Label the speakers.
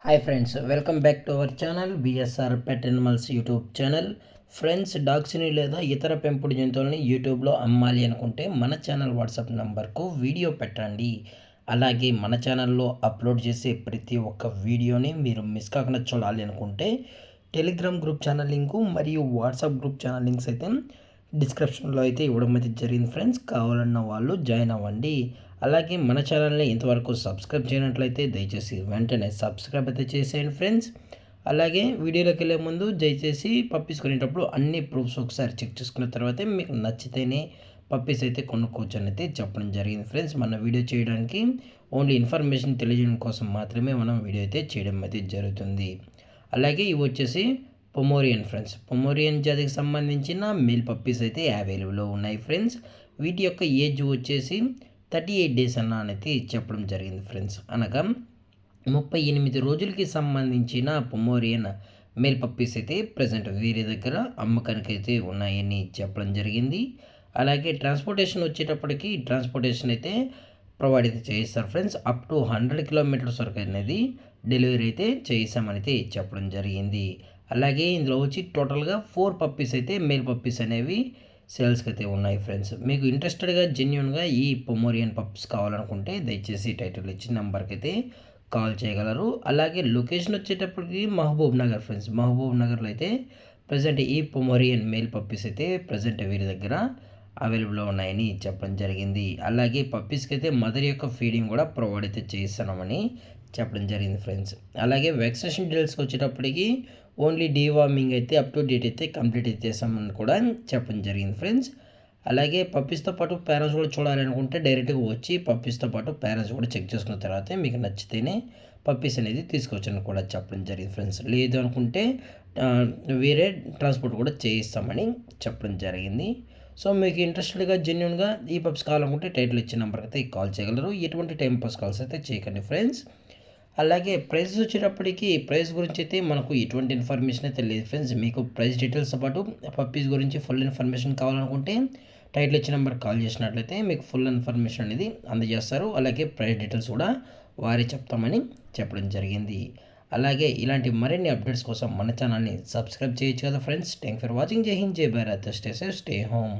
Speaker 1: Hi friends, welcome back to our channel BSR pet animals YouTube channel. Friends, డాగ్స్ని లేదా ఇతర పెంపుడు జంతువులని యూట్యూబ్లో అమ్మాలి అనుకుంటే మన ఛానల్ వాట్సాప్ నంబర్కు వీడియో పెట్టండి. అలాగే మన ఛానల్లో అప్లోడ్ చేసే ప్రతి ఒక్క వీడియోని మీరు మిస్ కాకుండా చూడాలి అనుకుంటే టెలిగ్రామ్ గ్రూప్ ఛానల్ లింకు మరియు వాట్సాప్ గ్రూప్ ఛానల్ లింక్స్ అయితే డిస్క్రిప్షన్లో అయితే ఇవ్వడం అయితే జరిగింది ఫ్రెండ్స్. కావాలన్న వాళ్ళు జాయిన్ అవ్వండి. అలాగే మన ఛానల్ని ఇంతవరకు సబ్స్క్రైబ్ చేయనట్లయితే దయచేసి వెంటనే సబ్స్క్రైబ్ అయితే చేసేయండి ఫ్రెండ్స్. అలాగే వీడియోలోకి వెళ్ళే ముందు దయచేసి పప్పీస్ కొనేటప్పుడు అన్ని ప్రూఫ్స్ ఒకసారి చెక్ చేసుకున్న తర్వాతే మీకు నచ్చితేనే పప్పీస్ అయితే కొనుక్కోవచ్చని అయితే చెప్పడం జరిగింది ఫ్రెండ్స్. మన వీడియో చేయడానికి ఓన్లీ ఇన్ఫర్మేషన్ తెలియజేయడం కోసం మాత్రమే మనం వీడియో అయితే చేయడం అయితే జరుగుతుంది. అలాగే ఇవి వచ్చేసి పొమోరియన్ ఫ్రెండ్స్. పొమోరియన్ జాతికి సంబంధించిన మేల్ పప్పీస్ అయితే అవైలబుల్లో ఉన్నాయి ఫ్రెండ్స్. వీటి యొక్క ఏజ్ వచ్చేసి 38 డేస్ అనేది చెప్పడం జరిగింది ఫ్రెండ్స్. అనగా 38 రోజులకి సంబంధించిన పొమోరియన్ మేల్ పప్పీస్ అయితే ప్రజెంట్ వీరి దగ్గర అమ్మకానికి అయితే ఉన్నాయని చెప్పడం జరిగింది. అలాగే ట్రాన్స్పోర్టేషన్ వచ్చేటప్పటికి ట్రాన్స్పోర్టేషన్ అయితే ప్రొవైడ్ అయితే చేయిస్తారు ఫ్రెండ్స్. అప్ టు 100 కిలోమీటర్స్ వరకు అనేది డెలివరీ అయితే చేయిస్తామని చెప్పడం జరిగింది. అలాగే ఇందులో వచ్చి టోటల్గా 4 పప్పీస్ అయితే మేల్ పప్పీస్ అనేవి సేల్స్కి అయితే ఉన్నాయి ఫ్రెండ్స్. మీకు ఇంట్రెస్టెడ్గా జెన్యున్గా ఈ పొమోరియన్ పప్స్ కావాలనుకుంటే దయచేసి టైటిల్ ఇచ్చిన నెంబర్కి అయితే కాల్ చేయగలరు. అలాగే లొకేషన్ వచ్చేటప్పటికి మహబూబ్ నగర్ ఫ్రెండ్స్. మహబూబ్ నగర్లో అయితే ప్రజెంట్ ఈ పొమోరియన్ మేల్ పప్పీస్ అయితే ప్రజెంట్ వీరి దగ్గర అవైలబుల్లో ఉన్నాయని చెప్పడం జరిగింది. అలాగే పప్పీస్కి అయితే మదర్ యొక్క ఫీడింగ్ కూడా ప్రొవైడ్ అయితే చేస్తున్నామని చెప్పడం జరిగింది ఫ్రెండ్స్. అలాగే వ్యాక్సినేషన్ డీటెయిల్స్కి వచ్చేటప్పటికి ఓన్లీ డీవార్మింగ్ అయితే అప్ టు డేట్ అయితే కంప్లీట్ అయితే చేసామని కూడా చెప్పడం జరిగింది ఫ్రెండ్స్. అలాగే పప్పీస్తో పాటు పేరెంట్స్ కూడా చూడాలనుకుంటే డైరెక్ట్గా వచ్చి పప్పీస్తో పాటు పేరెంట్స్ కూడా చెక్ చేసుకున్న తర్వాత మీకు నచ్చితేనే పప్పీస్ అనేది తీసుకోవచ్చని కూడా చెప్పడం జరిగింది ఫ్రెండ్స్. లేదు అనుకుంటే వేరే ట్రాన్స్పోర్ట్ కూడా చేయిస్తామని చెప్పడం జరిగింది. సో మీకు ఇంట్రెస్టెడ్గా జెన్యున్గా ఈ పప్స్ కావాలనుకుంటే టైటిల్ ఇచ్చిన నెంబర్కి అయితే కాల్ చేయగలరు. ఎటువంటి టైం పాస్ కాల్స్ అయితే చేయకండి ఫ్రెండ్స్. అలాగే ప్రైస్ వచ్చేటప్పటికి ప్రైస్ గురించి అయితే మనకు ఎటువంటి ఇన్ఫర్మేషన్ అయితే లేదు ఫ్రెండ్స్. మీకు ప్రైస్ డీటెయిల్స్తో పాటు పప్పీస్ గురించి ఫుల్ ఇన్ఫర్మేషన్ కావాలనుకుంటే టైటిల్ ఇచ్చిన నెంబర్ కాల్ చేసినట్లయితే మీకు ఫుల్ ఇన్ఫర్మేషన్ అనేది అందజేస్తారు. అలాగే ప్రైస్ డీటెయిల్స్ కూడా వారే చెప్తామని చెప్పడం జరిగింది. అలాగే ఇలాంటి మరిన్ని అప్డేట్స్ కోసం మన ఛానల్ని సబ్స్క్రైబ్ చేయొచ్చు కదా ఫ్రెండ్స్. Thank for watching. జై హింద్, జై Bharat, stay safe, stay home.